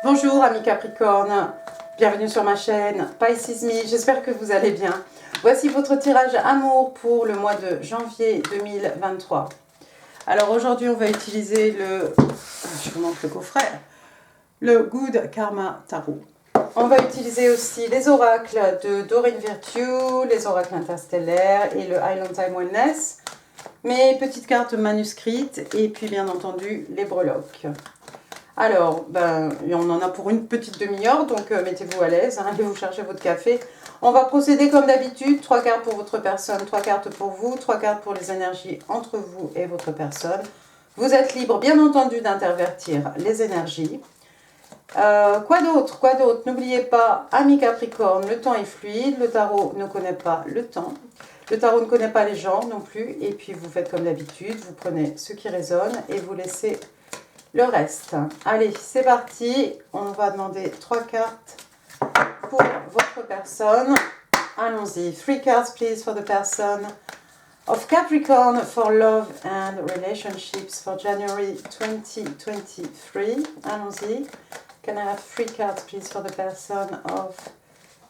Bonjour amis Capricorne, bienvenue sur ma chaîne Pisces Me, j'espère que vous allez bien. Voici votre tirage amour pour le mois de janvier 2023. Alors aujourd'hui on va utiliser je vous montre le coffret, le Good Karma Tarot. On va utiliser aussi les oracles de Doreen Virtue, les oracles interstellaires et le Island Time Wellness, mes petites cartes manuscrites et puis bien entendu les breloques. Alors, on en a pour une petite demi-heure, donc mettez-vous à l'aise, hein, allez vous chercher votre café. On va procéder comme d'habitude, 3 cartes pour votre personne, 3 cartes pour vous, 3 cartes pour les énergies entre vous et votre personne. Vous êtes libre, bien entendu, d'intervertir les énergies. Quoi d'autre? N'oubliez pas, amis Capricorne, le temps est fluide, le tarot ne connaît pas le temps. Le tarot ne connaît pas les genres non plus, et puis vous faites comme d'habitude, vous prenez ce qui résonne et vous laissez le reste. Allez, c'est parti. On va demander 3 cartes pour votre personne. Allons-y. 3 cards, please, for the person of Capricorn for love and relationships for January 2023. Allons-y. Can I have 3 cards, please, for the person of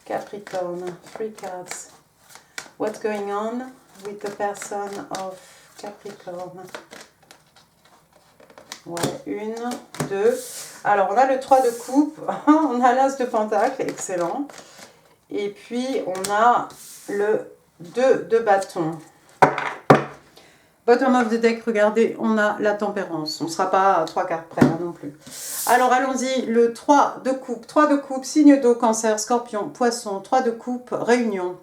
Capricorn? 3 cards. What's going on with the person of Capricorn? Ouais, 1, 2. Alors, on a le 3 de coupe, on a l'as de pentacle, excellent. Et puis, on a le 2 de bâton. Bottom of the deck, regardez, on a la tempérance. On ne sera pas à 3 cartes près non plus. Alors, allons-y, le 3 de coupe. 3 de coupe, signe d'eau, cancer, scorpion, poisson. 3 de coupe, réunion.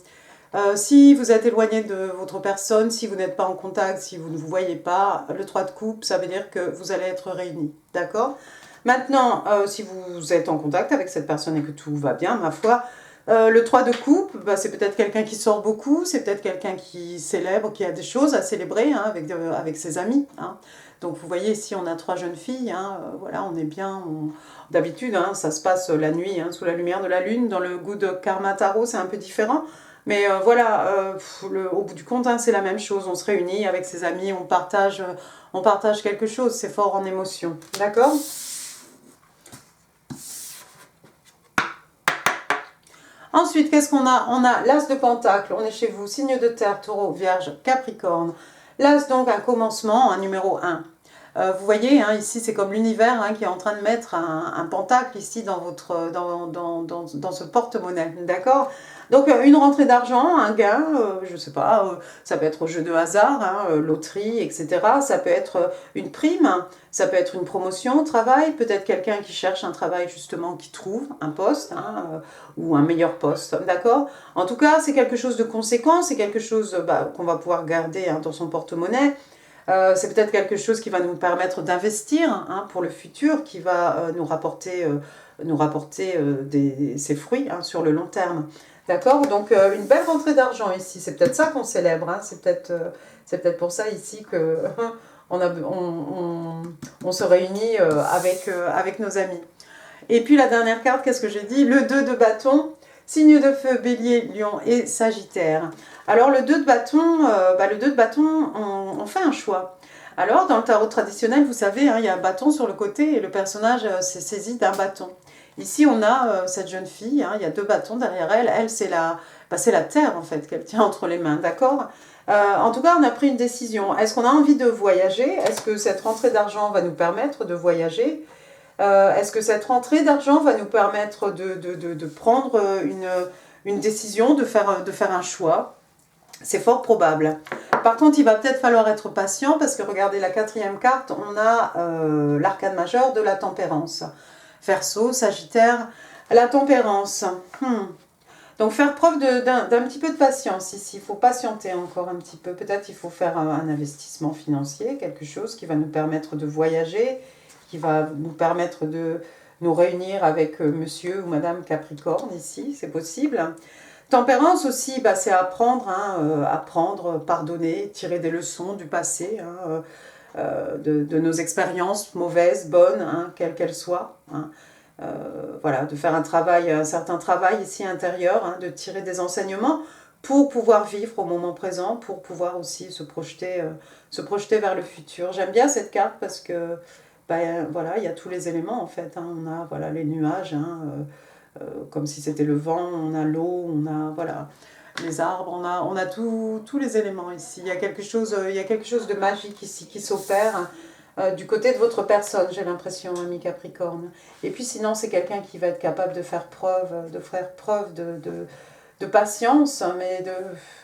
Si vous êtes éloigné de votre personne, si vous n'êtes pas en contact, si vous ne vous voyez pas, le 3 de coupe, ça veut dire que vous allez être réunis, d'accord? Maintenant, si vous êtes en contact avec cette personne et que tout va bien, ma foi, le 3 de coupe, c'est peut-être quelqu'un qui sort beaucoup, c'est peut-être quelqu'un qui célèbre, qui a des choses à célébrer hein, avec ses amis. Hein. Donc vous voyez ici on a 3 jeunes filles, hein, voilà, on est bien, d'habitude hein, ça se passe la nuit, hein, sous la lumière de la lune, dans le Good Karma Tarot c'est un peu différent. Mais voilà, au bout du compte, hein, c'est la même chose. On se réunit avec ses amis, on partage quelque chose. C'est fort en émotion. D'accord? Ensuite, qu'est-ce qu'on a? On a l'as de pentacle. On est chez vous. Signe de terre, taureau, vierge, capricorne. L'as, donc, un commencement, un numéro 1. Vous voyez, hein, ici, c'est comme l'univers hein, qui est en train de mettre un pentacle ici dans ce porte-monnaie. D'accord? Donc une rentrée d'argent, un gain, je ne sais pas, ça peut être au jeu de hasard, hein, loterie, etc. Ça peut être une prime, ça peut être une promotion au travail, peut-être quelqu'un qui cherche un travail justement, qui trouve un poste hein, ou un meilleur poste, d'accord? En tout cas, c'est quelque chose de conséquent, c'est quelque chose qu'on va pouvoir garder hein, dans son porte-monnaie. C'est peut-être quelque chose qui va nous permettre d'investir hein, pour le futur, qui va nous rapporter ses fruits hein, sur le long terme. D'accord? Donc une belle rentrée d'argent ici, c'est peut-être ça qu'on célèbre, hein. C'est peut-être pour ça ici que on se réunit avec nos amis. Et puis la dernière carte, qu'est-ce que j'ai dit? Le 2 de bâton, signe de feu, bélier, lion et sagittaire. Alors le 2 de bâton, on fait un choix. Alors dans le tarot traditionnel, vous savez, hein, il y a un bâton sur le côté et le personnage s'est saisi d'un bâton. Ici, on a cette jeune fille, hein, il y a 2 bâtons derrière elle. Elle, c'est la terre, en fait, qu'elle tient entre les mains, d'accord? En tout cas, on a pris une décision. Est-ce qu'on a envie de voyager? Est-ce que cette rentrée d'argent va nous permettre de voyager? Est-ce que cette rentrée d'argent va nous permettre de prendre une décision, de faire un choix? C'est fort probable. Par contre, il va peut-être falloir être patient parce que regardez la 4e carte, on a l'arcane majeur de la tempérance. Verseau, Sagittaire, la tempérance. Donc faire preuve d'un petit peu de patience ici. Il faut patienter encore un petit peu. Peut-être il faut faire un investissement financier, quelque chose qui va nous permettre de voyager, qui va nous permettre de nous réunir avec monsieur ou madame Capricorne ici, c'est possible. Tempérance aussi, c'est apprendre, hein, apprendre, pardonner, tirer des leçons du passé, hein, de nos expériences mauvaises, bonnes, hein, quelles qu'elles soient. Hein. Voilà, de faire un certain travail ici intérieur, hein, de tirer des enseignements pour pouvoir vivre au moment présent, pour pouvoir aussi se projeter vers le futur. J'aime bien cette carte parce que ben voilà, il y a tous les éléments en fait, hein. On a voilà, les nuages, hein, comme si c'était le vent, on a l'eau, on a voilà, les arbres, on a tous les éléments ici. Il y a quelque chose de magique ici qui s'opère du côté de votre personne, j'ai l'impression, ami Capricorne. Et puis sinon, c'est quelqu'un qui va être capable de faire preuve de patience, mais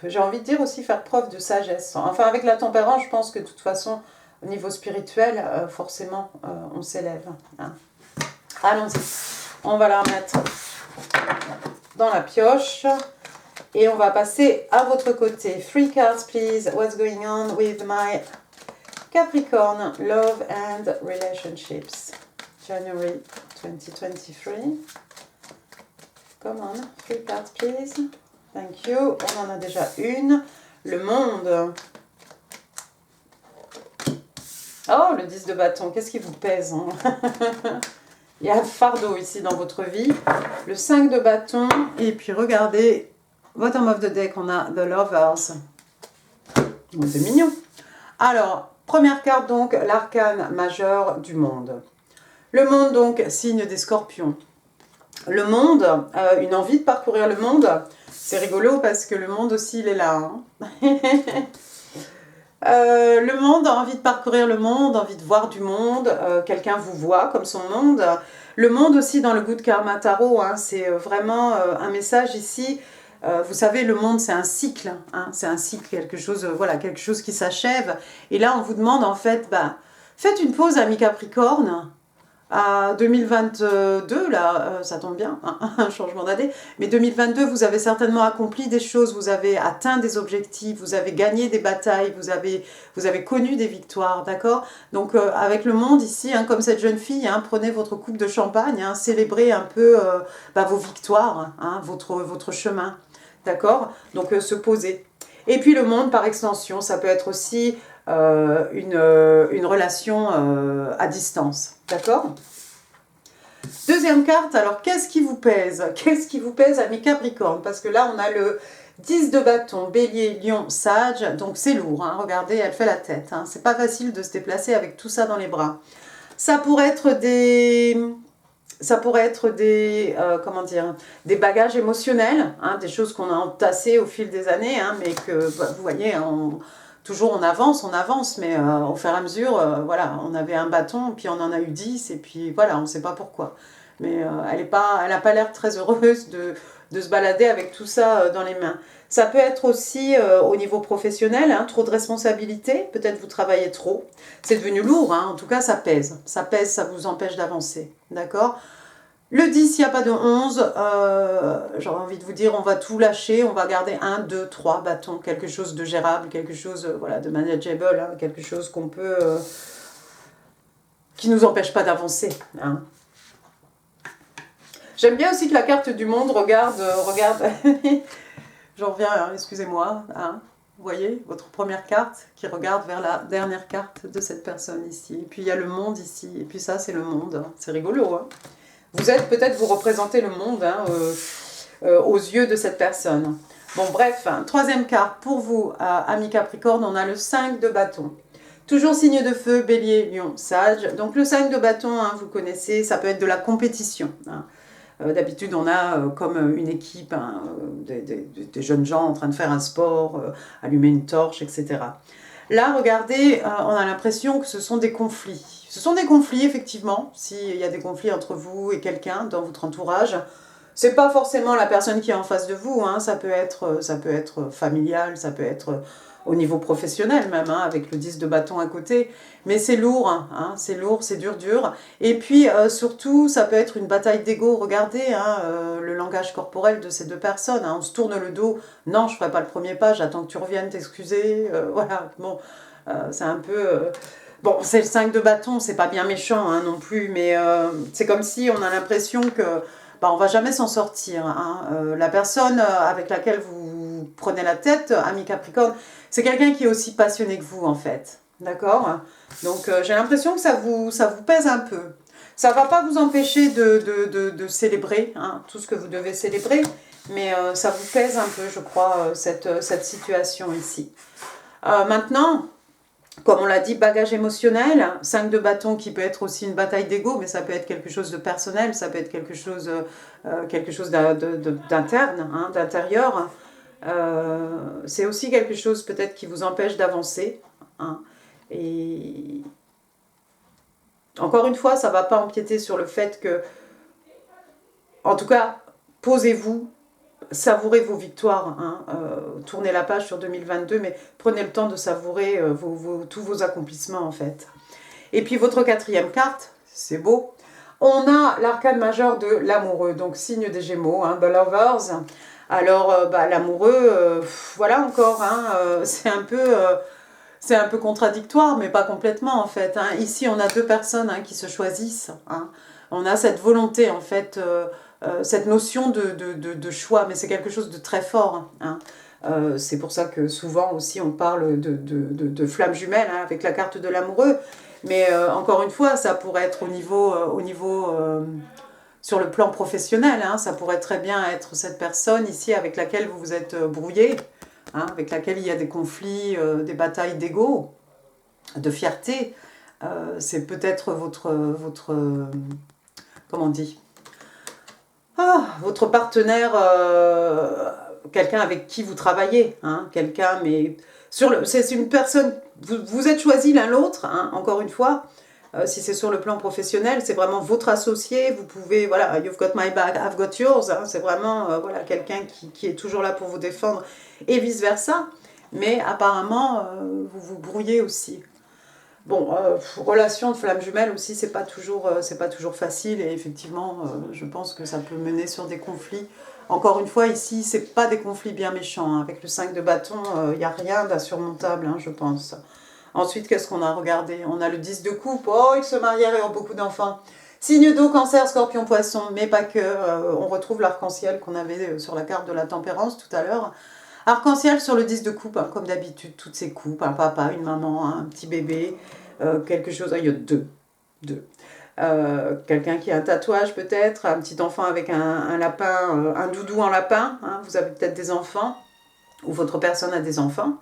j'ai envie de dire aussi faire preuve de sagesse. Enfin, avec la tempérance, je pense que de toute façon, au niveau spirituel, forcément, on s'élève. Hein. Allons-y. On va la remettre dans la pioche. Et on va passer à votre côté. 3 cards, please. What's going on with my Capricorn love and relationships? January 2023. Come on. 3 cards, please. Thank you. On en a déjà une. Le monde. Oh, le 10 de bâton. Qu'est-ce qui vous pèse, hein? Il y a un fardeau ici dans votre vie. Le 5 de bâton. Et puis regardez, bottom of the deck, on a The Lovers. C'est mignon. Alors, première carte donc, l'arcane majeur du monde. Le monde donc, signe des scorpions. Le monde, une envie de parcourir le monde. C'est rigolo parce que le monde aussi, il est là. Hein. Le monde a envie de parcourir le monde, envie de voir du monde, quelqu'un vous voit comme son monde. Le monde aussi dans le Good Karma Tarot, hein, c'est vraiment un message ici. Vous savez, le monde c'est un cycle, hein, c'est un cycle, quelque chose, voilà, quelque chose qui s'achève. Et là on vous demande en fait, bah, faites une pause ami Capricorne. À 2022, là, ça tombe bien, hein, un changement d'année, mais 2022, vous avez certainement accompli des choses, vous avez atteint des objectifs, vous avez gagné des batailles, vous avez connu des victoires, d'accord? Donc, avec le monde ici, hein, comme cette jeune fille, hein, prenez votre coupe de champagne, hein, célébrez un peu bah, vos victoires, hein, votre chemin, d'accord? Donc, se poser. Et puis, le monde, par extension, ça peut être aussi une relation à distance. D'accord? Deuxième carte, alors qu'est-ce qui vous pèse? Qu'est-ce qui vous pèse, ami Capricorne? Parce que là, on a le 10 de bâton, bélier, lion, sage, donc c'est lourd, hein. Regardez, elle fait la tête. Hein. C'est pas facile de se déplacer avec tout ça dans les bras. Ça pourrait être des... comment dire, des bagages émotionnels, hein, des choses qu'on a entassées au fil des années, hein, mais que, bah, vous voyez, toujours on avance, mais au fur et à mesure, voilà, on avait un bâton, puis on en a eu 10, et puis voilà, on ne sait pas pourquoi. Mais elle n'a pas l'air très heureuse de se balader avec tout ça dans les mains. Ça peut être aussi au niveau professionnel, hein, trop de responsabilités, peut-être vous travaillez trop. C'est devenu lourd, hein, en tout cas ça pèse, ça vous empêche d'avancer, d'accord ? Le 10, il n'y a pas de 11, j'aurais envie de vous dire, on va tout lâcher, on va garder 1, 2, 3 bâtons, quelque chose de gérable, quelque chose voilà, de manageable, hein, quelque chose qu'on peut... qui ne nous empêche pas d'avancer. Hein. J'aime bien aussi que la carte du monde regarde j'en reviens, hein, excusez-moi, hein. Vous voyez, votre première carte qui regarde vers la dernière carte de cette personne ici. Et puis il y a le monde ici, et puis ça c'est le monde, hein. C'est rigolo, hein. Vous êtes, peut-être vous représentez le monde hein, aux yeux de cette personne. Bon bref, hein, troisième carte pour vous, amis Capricorne, on a le 5 de bâton. Toujours signe de feu, bélier, lion, sage. Donc le 5 de bâton, hein, vous connaissez, ça peut être de la compétition. Hein. D'habitude, on a comme une équipe hein, des jeunes gens en train de faire un sport, allumer une torche, etc. Là, regardez, on a l'impression que ce sont des conflits. Ce sont des conflits, effectivement, s'il y a des conflits entre vous et quelqu'un dans votre entourage. C'est pas forcément la personne qui est en face de vous, hein. Ça peut être familial, ça peut être au niveau professionnel même, hein, avec le 10 de bâton à côté. Mais c'est lourd, hein, c'est lourd, c'est dur. Et puis, surtout, ça peut être une bataille d'ego. Regardez hein, le langage corporel de ces deux personnes. Hein. On se tourne le dos. Non, je ne ferai pas le premier pas, j'attends que tu reviennes t'excuser. Voilà, bon, c'est un peu... Bon, c'est le 5 de bâton, c'est pas bien méchant hein, non plus, mais c'est comme si on a l'impression que bah, on va jamais s'en sortir. Hein. La personne avec laquelle vous prenez la tête, ami Capricorne, c'est quelqu'un qui est aussi passionné que vous en fait. D'accord? Donc j'ai l'impression que ça vous pèse un peu. Ça ne va pas vous empêcher de célébrer hein, tout ce que vous devez célébrer, mais ça vous pèse un peu, je crois, cette situation ici. Maintenant... Comme on l'a dit, bagage émotionnel, 5 de bâton qui peut être aussi une bataille d'ego, mais ça peut être quelque chose de personnel, ça peut être quelque chose d'interne, hein, d'intérieur. C'est aussi quelque chose peut-être qui vous empêche d'avancer. Hein. Et encore une fois, ça ne va pas empiéter sur le fait que, en tout cas, posez-vous, savourez vos victoires, hein, tournez la page sur 2022, mais prenez le temps de savourer tous vos accomplissements en fait. Et puis votre quatrième carte, c'est beau, on a l'arcane majeur de l'amoureux, donc signe des Gémeaux, hein, the lovers. Alors l'amoureux, voilà encore, hein, c'est un peu contradictoire, mais pas complètement en fait. Hein. Ici, on a deux personnes hein, qui se choisissent. Hein. On a cette volonté en fait, cette notion de choix, mais c'est quelque chose de très fort. Hein. C'est pour ça que souvent aussi on parle de flammes jumelles hein, avec la carte de l'amoureux. Mais encore une fois, ça pourrait être au niveau sur le plan professionnel. Hein, ça pourrait très bien être cette personne ici avec laquelle vous vous êtes brouillé, hein, avec laquelle il y a des conflits, des batailles d'ego, de fierté. C'est peut-être comment on dit, votre partenaire, quelqu'un avec qui vous travaillez, hein, quelqu'un, mais c'est une personne, vous êtes choisis l'un l'autre, hein, encore une fois, si c'est sur le plan professionnel, c'est vraiment votre associé, vous pouvez, voilà, you've got my back, I've got yours, hein, c'est vraiment voilà, quelqu'un qui est toujours là pour vous défendre, et vice-versa, mais apparemment, vous vous brouillez aussi. Bon, relation de flamme jumelle aussi, c'est pas toujours facile et effectivement, je pense que ça peut mener sur des conflits. Encore une fois, ici, c'est pas des conflits bien méchants. Hein. Avec le 5 de bâton, il n'y a rien d'insurmontable, hein, je pense. Ensuite, qu'est-ce qu'on a regardé? On a le 10 de coupe. Oh, ils se marièrent et ont beaucoup d'enfants. Signe d'eau, cancer, scorpion, poisson, mais pas que. On retrouve l'arc-en-ciel qu'on avait sur la carte de la tempérance tout à l'heure. Arc-en-ciel sur le 10 de coupe, hein, comme d'habitude, toutes ces coupes, un papa, une maman, un petit bébé, quelque chose, il y a deux. Quelqu'un qui a un tatouage peut-être, un petit enfant avec un lapin, un doudou en lapin, hein, vous avez peut-être des enfants, ou votre personne a des enfants,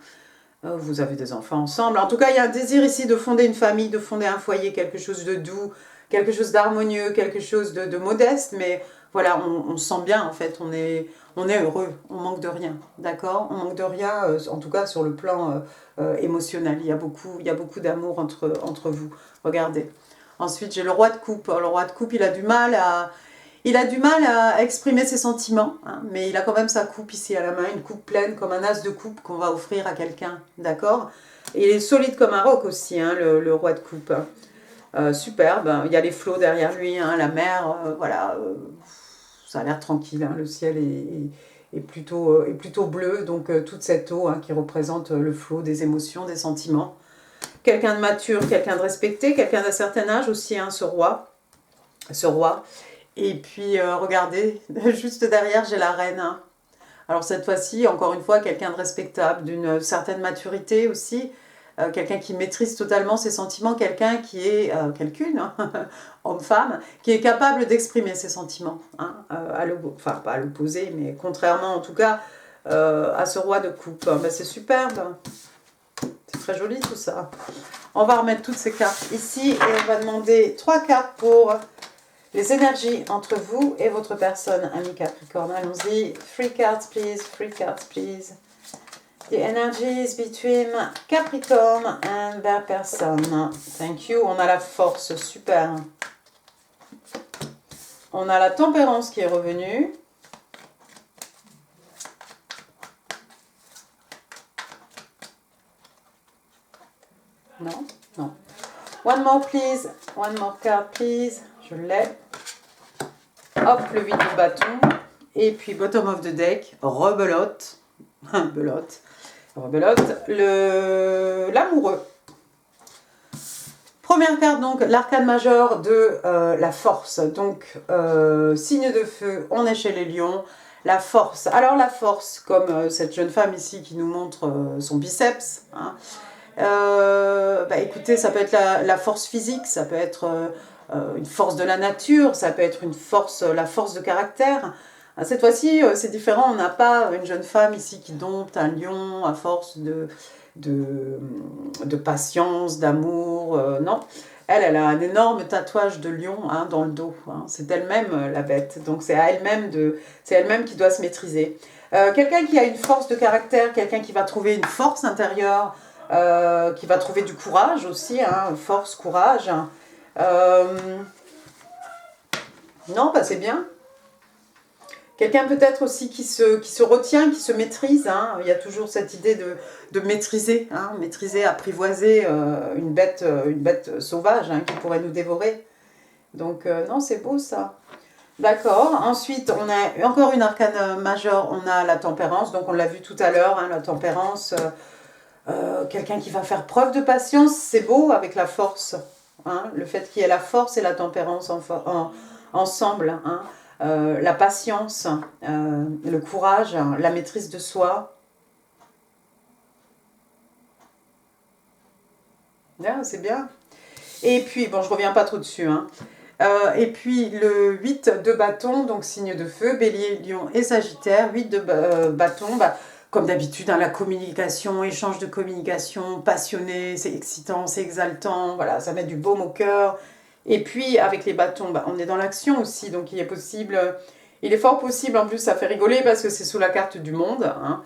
vous avez des enfants ensemble. En tout cas, il y a un désir ici de fonder une famille, de fonder un foyer, quelque chose de doux, quelque chose d'harmonieux, quelque chose de modeste, mais voilà, on se sent bien en fait, on est heureux, on manque de rien, d'accord? On manque de rien, en tout cas sur le plan émotionnel, il y a beaucoup d'amour entre vous, regardez. Ensuite, j'ai le roi de coupe. Le roi de coupe, il a du mal à exprimer ses sentiments, hein, mais il a quand même sa coupe ici à la main, une coupe pleine comme un as de coupe qu'on va offrir à quelqu'un, d'accord? Et il est solide comme un roc aussi, hein, le roi de coupe. Superbe, il y a les flots derrière lui, hein, la mer, voilà, ça a l'air tranquille, hein, le ciel est plutôt bleu, donc toute cette eau hein, qui représente le flot des émotions, des sentiments. Quelqu'un de mature, quelqu'un de respecté, quelqu'un d'un certain âge aussi, hein, ce roi. Et puis, regardez, juste derrière, j'ai la reine. Hein. Alors cette fois-ci, encore une fois, quelqu'un de respectable, d'une certaine maturité aussi, quelqu'un qui maîtrise totalement ses sentiments, quelqu'un qui est, quelqu'une, hein, homme-femme, qui est capable d'exprimer ses sentiments. Hein, enfin, pas à l'opposé, mais contrairement en tout cas à ce roi de coupe. Ben, c'est superbe. C'est très joli tout ça. On va remettre toutes ces cartes ici et on va demander 3 cartes pour les énergies entre vous et votre personne, ami Capricorne. Allons-y. 3 cards, please. 3 cards, please. The energies between Capricorn and their person. Thank you. On a la force, super. On a la tempérance qui est revenue. Non, non. One more, please. One more card, please. Je l'ai. Hop, le 8 de bâton. Et puis, bottom of the deck, rebelote. Rebelote. L'amoureux. Première carte, donc, l'arcane majeur de la force. Donc, signe de feu, on est chez les lions. La force. Alors, la force, comme cette jeune femme ici qui nous montre son biceps, hein, écoutez, ça peut être la force physique, ça peut être une force de la nature, ça peut être la force de caractère. Cette fois-ci, c'est différent, on n'a pas une jeune femme ici qui dompte un lion à force de patience, d'amour, non. Elle a un énorme tatouage de lion hein, dans le dos. Hein. C'est elle-même la bête. Donc c'est à elle-même c'est elle-même qui doit se maîtriser. Quelqu'un qui a une force de caractère, quelqu'un qui va trouver une force intérieure, qui va trouver du courage aussi, hein, force, courage. Non, bah c'est bien. Quelqu'un peut-être aussi qui se retient, qui se maîtrise. Hein. Il y a toujours cette idée de maîtriser, hein, maîtriser, apprivoiser une bête sauvage hein, qui pourrait nous dévorer. Donc non, c'est beau ça. D'accord. Ensuite, on a encore une arcane majeure, on a la tempérance. Donc on l'a vu tout à l'heure, hein, la tempérance. Quelqu'un qui va faire preuve de patience, c'est beau avec la force. Hein, le fait qu'il y ait la force et la tempérance ensemble. Hein. La patience, le courage, la maîtrise de soi. Ah, c'est bien. Et puis, bon, je ne reviens pas trop dessus. Hein. Et puis, le 8 de bâton, donc signe de feu, bélier, lion et sagittaire. 8 de bâton, bah, comme d'habitude, hein, la communication, échange de communication, passionné, c'est excitant, c'est exaltant. Voilà, ça met du baume au cœur. Et puis, avec les bâtons, bah, on est dans l'action aussi. Donc, il est fort possible, en plus, ça fait rigoler parce que c'est sous la carte du monde. Hein,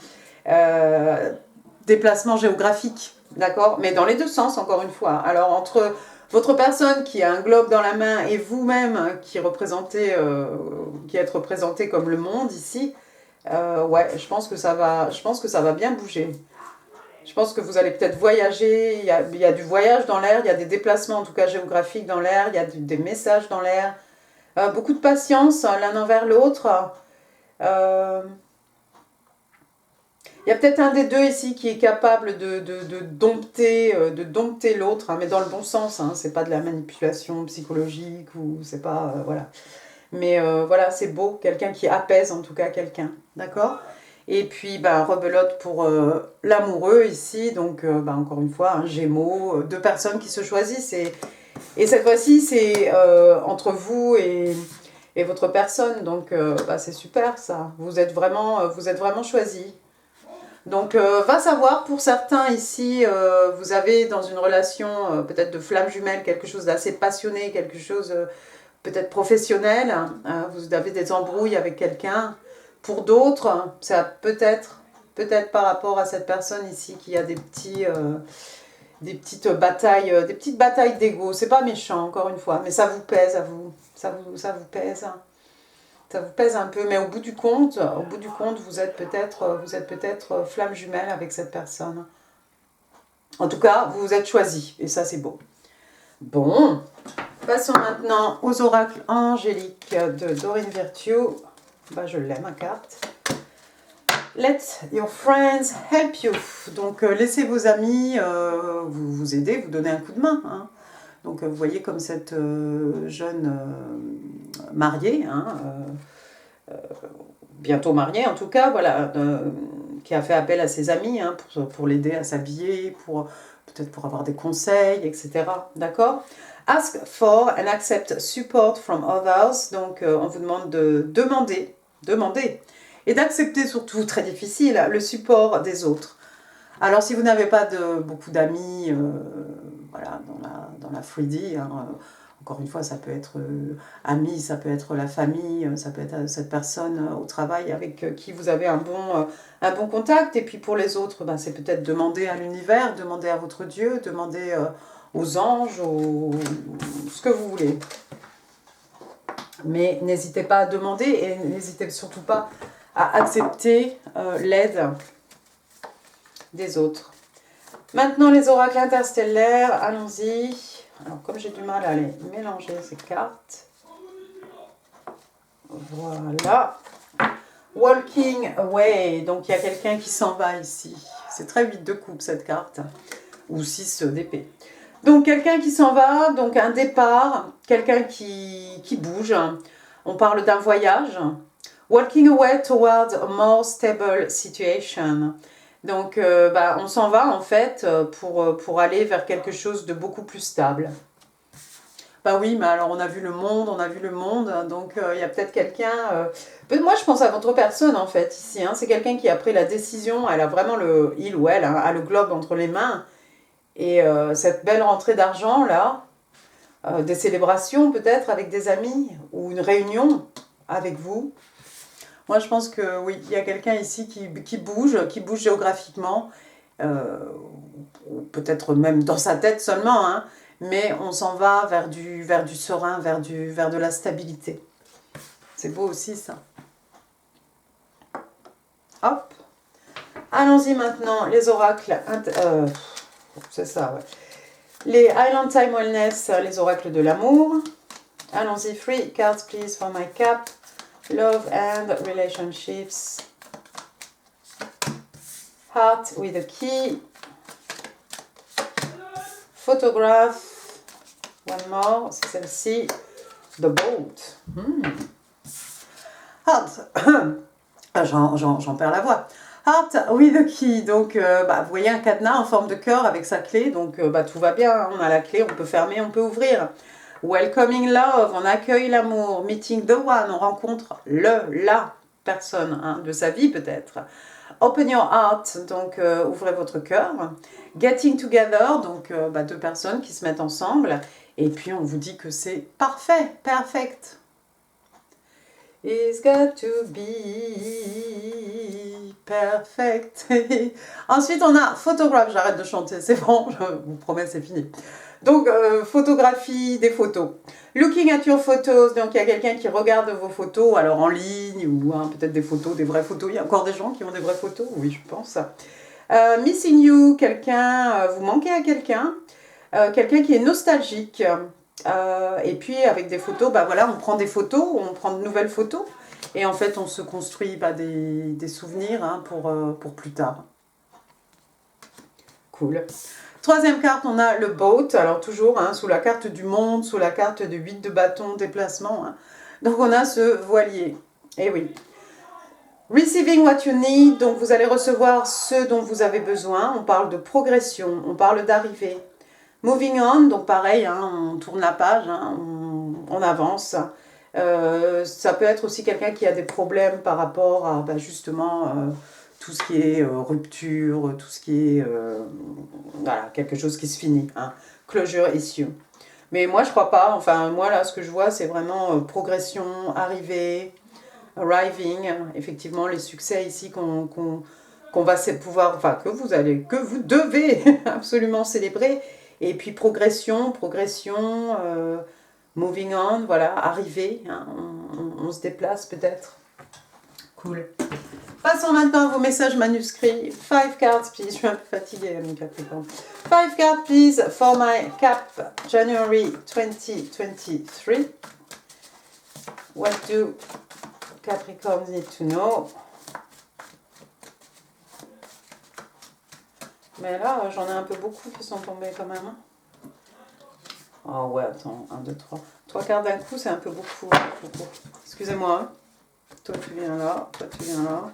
déplacement géographique, d'accord? Mais dans les deux sens, encore une fois. Alors, entre votre personne qui a un globe dans la main et vous-même qui êtes représenté comme le monde ici, ouais, je pense que ça va bien bouger. Je pense que vous allez peut-être voyager, il y a du voyage dans l'air, il y a des déplacements en tout cas géographiques dans l'air, il y a des messages dans l'air. Beaucoup de patience l'un envers l'autre. Il y a peut-être un des deux ici qui est capable de dompter l'autre, hein, mais dans le bon sens. Hein, c'est pas de la manipulation psychologique ou c'est pas voilà. Mais voilà, c'est beau, quelqu'un qui apaise en tout cas quelqu'un, d'accord? Et puis, bah, rebelote pour l'amoureux ici, donc encore une fois, hein, Gémeaux, deux personnes qui se choisissent. Et cette fois-ci, c'est entre vous et votre personne, donc c'est super ça. Vous êtes vraiment choisis. Donc, va savoir, pour certains ici, vous avez dans une relation peut-être de flamme jumelle, quelque chose d'assez passionné, quelque chose peut-être professionnel, hein, vous avez des embrouilles avec quelqu'un. Pour d'autres, ça peut-être par rapport à cette personne ici qui a des petites batailles d'ego. C'est pas méchant, encore une fois, mais ça vous pèse à vous. Ça vous pèse. Ça vous pèse un peu, mais au bout du compte, vous êtes peut-être flamme jumelle avec cette personne. En tout cas, vous vous êtes choisi, et ça c'est beau. Bon, passons maintenant aux oracles angéliques de Doreen Virtue. Bah, je l'aime, ma carte. Let your friends help you. Donc, laissez vos amis vous aider, vous donner un coup de main. Hein. Donc, vous voyez comme cette jeune mariée, hein, bientôt mariée en tout cas, voilà, qui a fait appel à ses amis hein, pour l'aider à s'habiller, peut-être pour avoir des conseils, etc. D'accord? Ask for and accept support from others. Donc, on vous demande de demander, et d'accepter surtout, très difficile, le support des autres. Alors, si vous n'avez pas beaucoup d'amis voilà, dans la 3D, hein, encore une fois, ça peut être amis, ça peut être la famille, ça peut être cette personne au travail avec qui vous avez un bon contact. Et puis pour les autres, c'est peut-être demander à l'univers, demander à votre Dieu, demander aux anges, ce que vous voulez. Mais n'hésitez pas à demander et n'hésitez surtout pas à accepter l'aide des autres. Maintenant, les oracles interstellaires, allons-y. Alors, comme j'ai du mal à les mélanger, ces cartes. Voilà. Walking away. Donc, il y a quelqu'un qui s'en va ici. C'est très 8 de coupe, cette carte. Ou 6 d'épée. Donc, quelqu'un qui s'en va. Donc, un départ. Quelqu'un qui bouge. On parle d'un voyage. Walking away towards a more stable situation. Donc, on s'en va en fait pour aller vers quelque chose de beaucoup plus stable. Bah oui, mais alors on a vu le monde, on a vu le monde, donc il y a peut-être quelqu'un... moi je pense à votre personne en fait ici, hein. C'est quelqu'un qui a pris la décision, elle a vraiment il ou elle, hein, a le globe entre les mains, et cette belle rentrée d'argent là, des célébrations peut-être avec des amis, ou une réunion avec vous. Moi je pense que oui, il y a quelqu'un ici qui bouge géographiquement, ou peut-être même dans sa tête seulement, hein, mais on s'en va vers du serein, vers de la stabilité. C'est beau aussi ça. Hop. Allons-y maintenant, les oracles. C'est ça, ouais. Les Island Time Wellness, les oracles de l'amour. Allons-y, 3 cards please for my cap. Love and relationships. Heart with a key. Photograph. One more, c'est celle-ci. The boat. Heart. J'en perds la voix. Heart with a key. Donc, vous voyez un cadenas en forme de cœur avec sa clé. Donc, tout va bien. On a la clé, on peut fermer, on peut ouvrir. Welcoming love, on accueille l'amour. Meeting the one, on rencontre la personne, hein, de sa vie peut-être. Open your heart, donc ouvrez votre cœur. Getting together, donc deux personnes qui se mettent ensemble. Et puis on vous dit que c'est parfait, perfect. It's got to be perfect. Ensuite on a photographe, j'arrête de chanter, c'est bon, je vous promets c'est fini. Donc, photographie des photos. Looking at your photos, donc il y a quelqu'un qui regarde vos photos, alors en ligne, ou hein, peut-être des photos, des vraies photos. Il y a encore des gens qui ont des vraies photos, oui, je pense. Missing you, quelqu'un, vous manquez à quelqu'un. Quelqu'un qui est nostalgique. Et puis, avec des photos, voilà, on prend des photos, on prend de nouvelles photos. Et en fait, on se construit des souvenirs, hein, pour plus tard. Cool. Troisième carte, on a le boat, alors toujours hein, sous la carte du monde, sous la carte de 8 de bâton, déplacement. Hein. Donc on a ce voilier. Et oui. Receiving what you need, donc vous allez recevoir ce dont vous avez besoin. On parle de progression, on parle d'arrivée. Moving on, donc pareil, hein, on tourne la page, hein, on avance. Ça peut être aussi quelqu'un qui a des problèmes par rapport à justement... tout ce qui est rupture, tout ce qui est voilà, quelque chose qui se finit, hein. Closure issue. Mais moi je crois pas, enfin moi là ce que je vois c'est vraiment progression, arrivée, arriving, effectivement les succès ici qu'on va pouvoir, enfin que vous devez absolument célébrer, et puis progression, moving on, voilà, arriver, hein, on se déplace peut-être. Cool. Passons maintenant à vos messages manuscrits. 5 cards, please. Je suis un peu fatiguée, mon Capricorne. 5 cards, please, for my cap, January 2023. What do Capricorns need to know? Mais là, j'en ai un peu beaucoup qui sont tombés quand même. Oh ouais, attends, 1, 2, 3. 3 cartes d'un coup, c'est un peu beaucoup. Excusez-moi. Hein. Toi, tu viens là. Toi, tu viens là.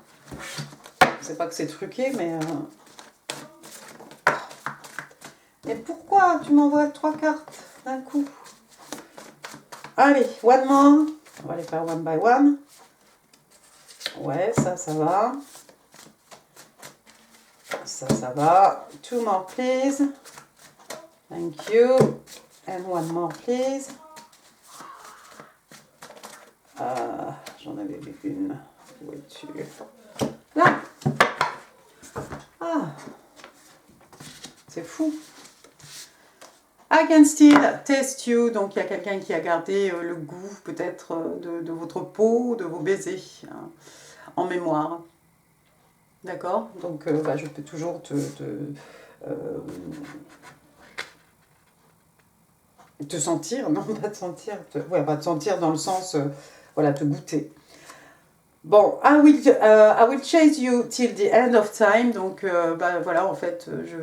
C'est pas que c'est truqué, mais... Mais pourquoi tu m'envoies 3 cartes d'un coup? Allez, one more. On va les faire one by one. Ouais, ça va. Ça va. 2 more, please. Thank you. And one more, please. J'en avais vu une. Où es-tu? Là. Ah. C'est fou. I can still taste you. Donc il y a quelqu'un qui a gardé le goût peut-être de votre peau, de vos baisers, hein, en mémoire. D'accord? Donc je peux toujours te sentir, non pas te sentir, te sentir dans le sens, voilà, te goûter. Bon, I will chase you till the end of time. Donc voilà, en fait, je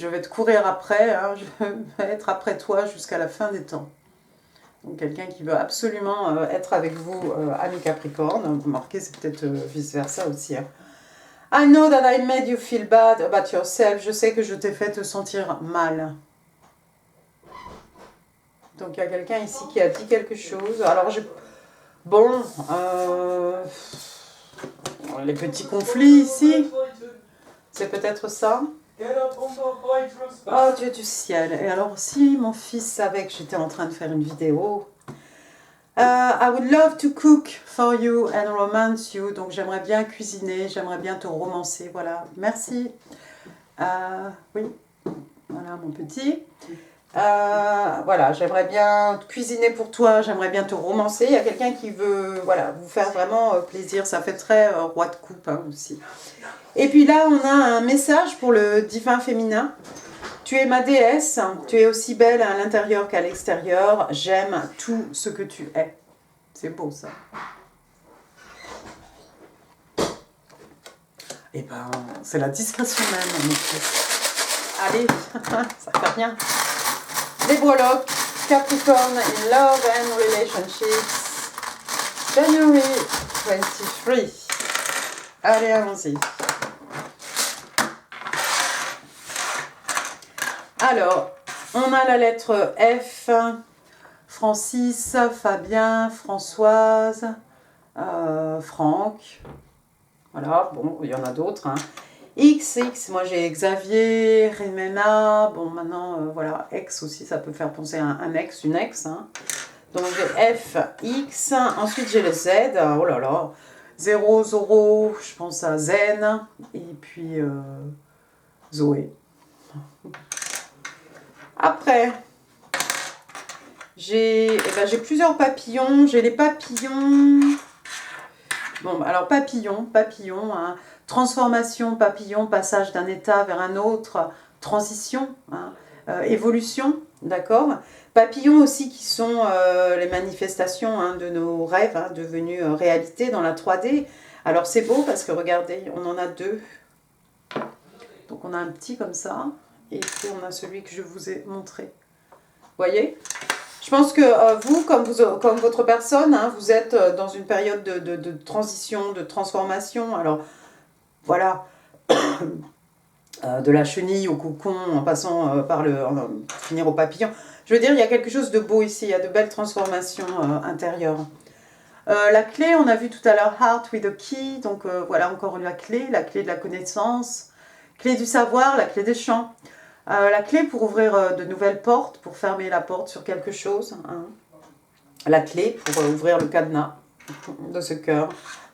vais te courir après, hein, je vais être après toi jusqu'à la fin des temps. Donc quelqu'un qui veut absolument être avec vous, ami Capricorne. Vous remarquez, c'est peut-être vice versa aussi. Hein. I know that I made you feel bad about yourself. Je sais que je t'ai fait te sentir mal. Donc il y a quelqu'un ici qui a dit quelque chose. Alors bon, les petits conflits ici, c'est peut-être ça. Oh Dieu du ciel. Et alors si mon fils savait que j'étais en train de faire une vidéo. I would love to cook for you and romance you. Donc j'aimerais bien cuisiner, j'aimerais bien te romancer. Voilà, merci. Oui, voilà mon petit. Voilà, j'aimerais bien cuisiner pour toi, j'aimerais bien te romancer. Il y a quelqu'un qui veut voilà, vous faire vraiment plaisir. Ça fait très roi de coupe hein, aussi. Et puis là, on a un message pour le divin féminin. Tu es ma déesse, tu es aussi belle à l'intérieur qu'à l'extérieur. J'aime tout ce que tu es. C'est beau ça. Et ben, c'est la discrétion même, mon fils. Allez, ça fait rien. Les breloques, Capricorn in love and relationships. January 23. Allez, allons-y. Alors, on a la lettre F, Francis, Fabien, Françoise, Franck. Voilà, bon, il y en a d'autres. Hein. XX, moi j'ai Xavier, Rimena. Bon, maintenant, voilà, X aussi, ça peut faire penser à un ex, une ex. Hein. Donc j'ai F, X. Ensuite j'ai le Z. Oh là là. 0, Zoro, je pense à Zen. Et puis Zoé. Après, j'ai plusieurs papillons. J'ai les papillons. Bon, alors papillon, hein, transformation, papillon, passage d'un état vers un autre, transition, hein, évolution, d'accord. Papillons aussi qui sont les manifestations hein, de nos rêves hein, devenus réalité dans la 3D. Alors c'est beau parce que regardez, on en a deux. Donc on a un petit comme ça, et puis on a celui que je vous ai montré. Vous voyez ? Je pense que vous, comme votre personne, hein, vous êtes dans une période de transition, de transformation. Alors, voilà, de la chenille au cocon, en passant par finir au papillon. Je veux dire, il y a quelque chose de beau ici, il y a de belles transformations intérieures. La clé, on a vu tout à l'heure, Heart with a Key, donc voilà encore la clé de la connaissance, clé du savoir, la clé des champs. La clé pour ouvrir de nouvelles portes, pour fermer la porte sur quelque chose. Hein. La clé pour ouvrir le cadenas de ce cœur,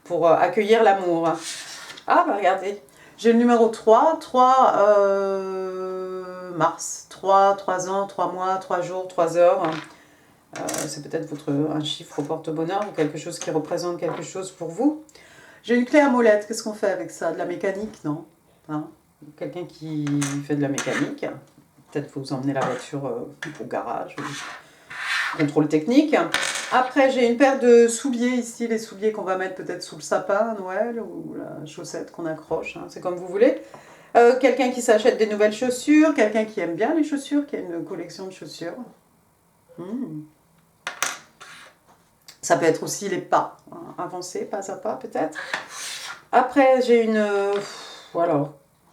pour accueillir l'amour. Ah, bah regardez, j'ai le numéro 3 mars. 3 ans, 3 mois, 3 jours, 3 heures. C'est peut-être un chiffre au porte-bonheur ou quelque chose qui représente quelque chose pour vous. J'ai une clé à molette, qu'est-ce qu'on fait avec ça? De la mécanique, non hein. Quelqu'un qui fait de la mécanique, peut-être vous emmenez la voiture au garage, contrôle technique. Après, j'ai une paire de souliers ici, les souliers qu'on va mettre peut-être sous le sapin à Noël, ou la chaussette qu'on accroche, hein, c'est comme vous voulez. Quelqu'un qui s'achète des nouvelles chaussures, quelqu'un qui aime bien les chaussures, qui a une collection de chaussures. Ça peut être aussi les pas, hein, avancer pas à pas peut-être. Après, j'ai une... voilà.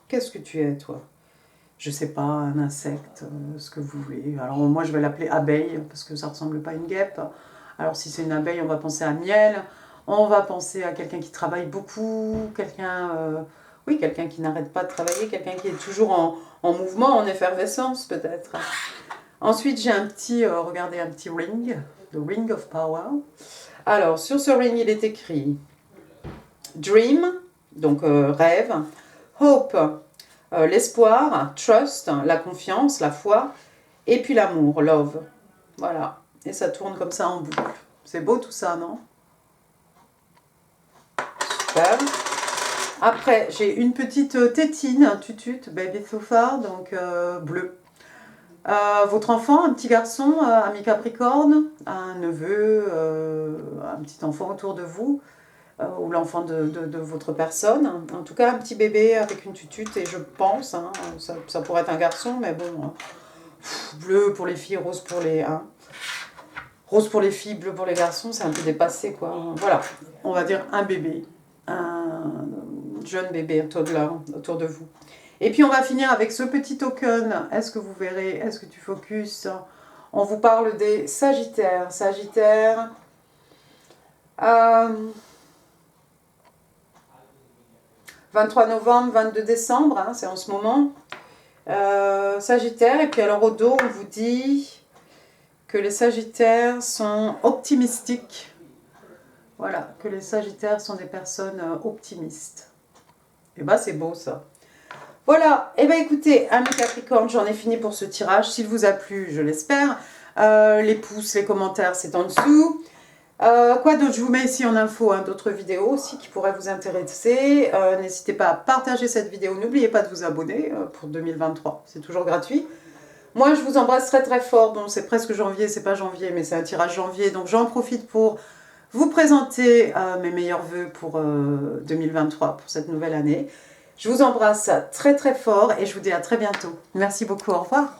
Qu'est-ce que tu es, toi? Je sais pas, un insecte, ce que vous voulez. Alors moi, je vais l'appeler abeille, parce que ça ressemble pas à une guêpe. Alors si c'est une abeille, on va penser à miel. On va penser à quelqu'un qui travaille beaucoup, quelqu'un qui n'arrête pas de travailler, quelqu'un qui est toujours en mouvement, en effervescence peut-être. Ensuite, j'ai un petit, regardez, un petit ring, the ring of power. Alors, sur ce ring, il est écrit Dream, donc rêve, Hope, l'espoir, Trust, la confiance, la foi, et puis l'amour, Love. Voilà, et ça tourne comme ça en boucle. C'est beau tout ça, non? Super. Après, j'ai une petite tétine, un tutut, baby sofa, donc bleu. Votre enfant, un petit garçon, ami Capricorne, un neveu, un petit enfant autour de vous, ou l'enfant de votre personne. En tout cas, un petit bébé avec une tutute, et je pense, hein, ça pourrait être un garçon, mais bon, bleu pour les filles, rose pour les... Hein. Rose pour les filles, bleu pour les garçons, c'est un peu dépassé, quoi. Voilà, on va dire un bébé, un jeune bébé, un toddler autour de vous. Et puis on va finir avec ce petit token. Est-ce que vous verrez, est-ce que tu focuses? On vous parle des Sagittaires. Sagittaires, 23 novembre, 22 décembre, hein, c'est en ce moment. Sagittaire, et puis alors au dos, on vous dit que les Sagittaires sont optimistiques. Voilà, que les Sagittaires sont des personnes optimistes. Et bah c'est beau ça. Voilà, et bah écoutez, amis Capricorne, j'en ai fini pour ce tirage. S'il vous a plu, je l'espère. Les pouces, les commentaires, c'est en dessous. Quoi d'autre? Je vous mets ici en info hein, d'autres vidéos aussi qui pourraient vous intéresser. N'hésitez pas à partager cette vidéo. N'oubliez pas de vous abonner pour 2023. C'est toujours gratuit. Moi, je vous embrasse très très fort. Bon, c'est presque janvier, c'est pas janvier, mais c'est un tirage janvier. Donc, j'en profite pour vous présenter mes meilleurs vœux pour 2023, pour cette nouvelle année. Je vous embrasse très très fort et je vous dis à très bientôt. Merci beaucoup, au revoir.